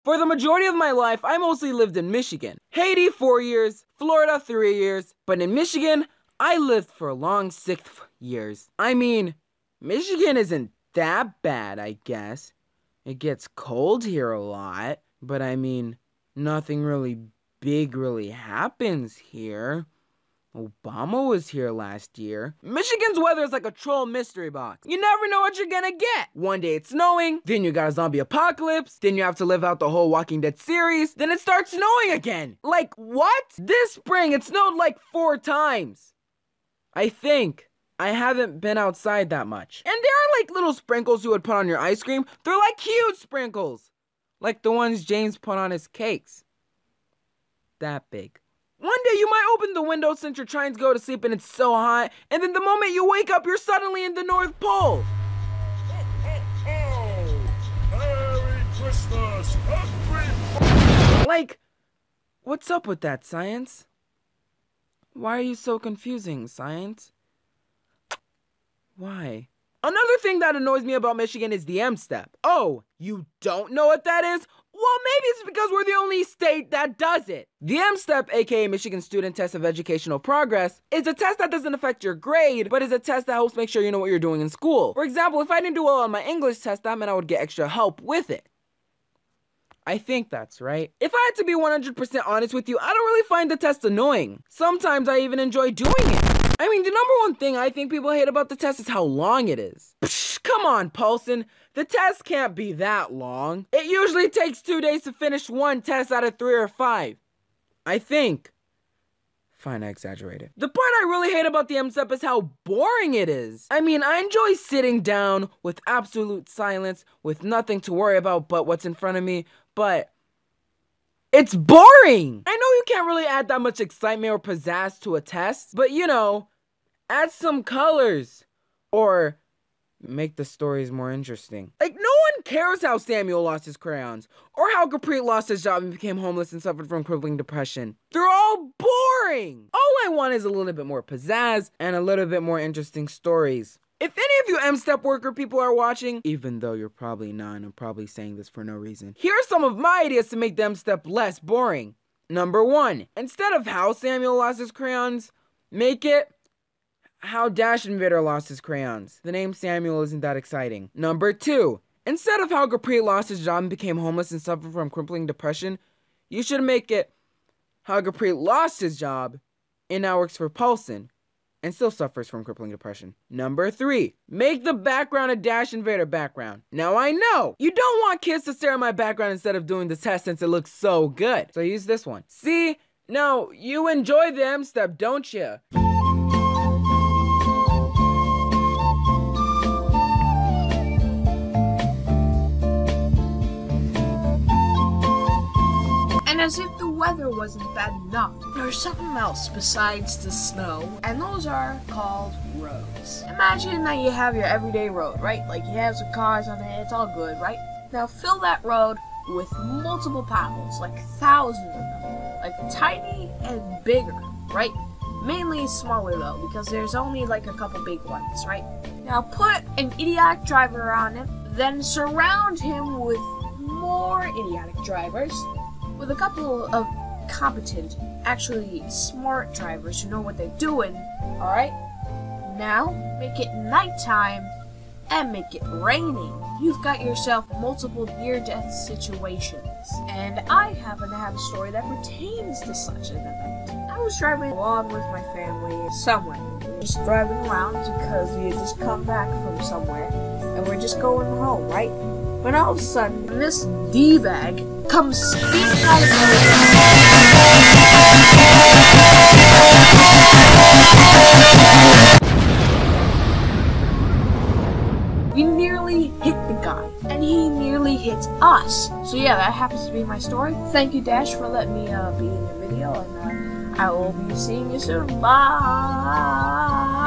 For the majority of my life, I mostly lived in Michigan. Haiti, 4 years, Florida, 3 years, but in Michigan, I lived for a long 6 years. I mean, Michigan isn't that bad, I guess. It gets cold here a lot, but I mean, nothing really big really happens here. Obama was here last year. Michigan's weather is like a troll mystery box. You never know what you're gonna get. One day it's snowing, then you got a zombie apocalypse, then you have to live out the whole Walking Dead series, then it starts snowing again. Like, what? This spring it snowed like 4 times. I think. I haven't been outside that much. And there are like little sprinkles you would put on your ice cream. They're like huge sprinkles. Like the ones James put on his cakes. That big. One day you might open the window since you're trying to go to sleep and it's so hot, and then the moment you wake up, you're suddenly in the North Pole. Merry Christmas, Like, what's up with that, Science? Why are you so confusing, Science? Why? Another thing that annoys me about Michigan is the M-Step. Oh, you don't know what that is? Well, maybe it's because we're the only state that does it. The M-Step, aka Michigan Student Test of Educational Progress, is a test that doesn't affect your grade, but is a test that helps make sure you know what you're doing in school. For example, if I didn't do well on my English test, that meant I would get extra help with it. I think that's right. If I had to be 100% honest with you, I don't really find the test annoying. Sometimes I even enjoy doing it. I mean, the number one thing I think people hate about the test is how long it is. Psh, come on, Paulson. The test can't be that long. It usually takes 2 days to finish one test out of 3 or 5. I think. Fine, I exaggerated. The part I really hate about the M-Step is how boring it is. I mean, I enjoy sitting down with absolute silence, with nothing to worry about but what's in front of me, but it's boring! I know you can't really add that much excitement or pizzazz to a test, but you know, add some colors. Or make the stories more interesting. Like, no one cares how Samuel lost his crayons, or how Capri lost his job and became homeless and suffered from crippling depression. They're all boring! All I want is a little bit more pizzazz and a little bit more interesting stories. If any of you M-Step worker people are watching, even though you're probably not, and I'm probably saying this for no reason, here are some of my ideas to make the M-Step less boring. Number 1, instead of how Samuel lost his crayons, make it how Dash Invader lost his crayons. The name Samuel isn't that exciting. Number 2, instead of how Capri lost his job and became homeless and suffered from crippling depression, you should make it how Capri lost his job and now works for Paulson and still suffers from crippling depression. Number 3, make the background a Dash Invader background. Now I know, you don't want kids to stare at my background instead of doing the test since it looks so good. So use this one. See? Now, you enjoy the M-Step, don't you? And as if the weather wasn't bad enough, there's something else besides the snow, and those are called roads. Imagine that you have your everyday road, right? Like you have some cars on it, it's all good, right? Now fill that road with multiple potholes, like thousands of them, like tiny and bigger, right? Mainly smaller though, because there's only like a couple big ones, right? Now put an idiotic driver on him, then surround him with more idiotic drivers, with a couple of competent, actually smart drivers who know what they're doing, alright? Now, make it nighttime and make it raining. You've got yourself multiple near-death situations. And I happen to have a story that pertains to such an event. I was driving along with my family somewhere. We were just driving around because we had just come back from somewhere. And we're just going home, right? When all of a sudden, this D-bag comes speeding out of nowhere. We nearly hit the guy, and he nearly hits us. So yeah, that happens to be my story. Thank you, Dash, for letting me be in your video, and I will be seeing you soon. Bye!